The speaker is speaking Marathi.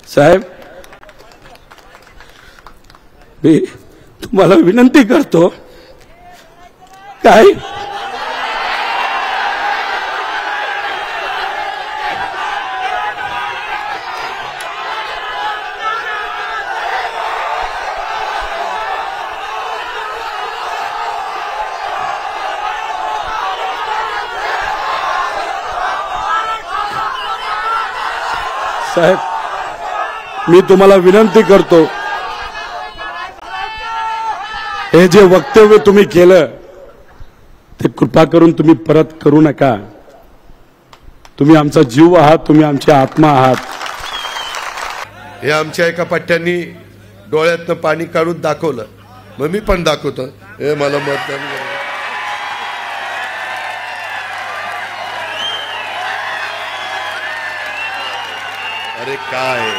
साहेब, मी तुम्हाला विनंती करतो, काय साहेब, मी तुम्हाला विनंती करतो, हे जे वक्तव्य तुम्ही केलं ते कृपा करून तुम्ही परत करू नका. तुम्ही आमचा जीव आहात, तुम्ही आमची आत्मा आहात. हे आमच्या एका पट्ट्यांनी डोळ्यातनं पाणी काढून दाखवलं, मग मी पण दाखवतो. हे मला मतदान करा. अरे काय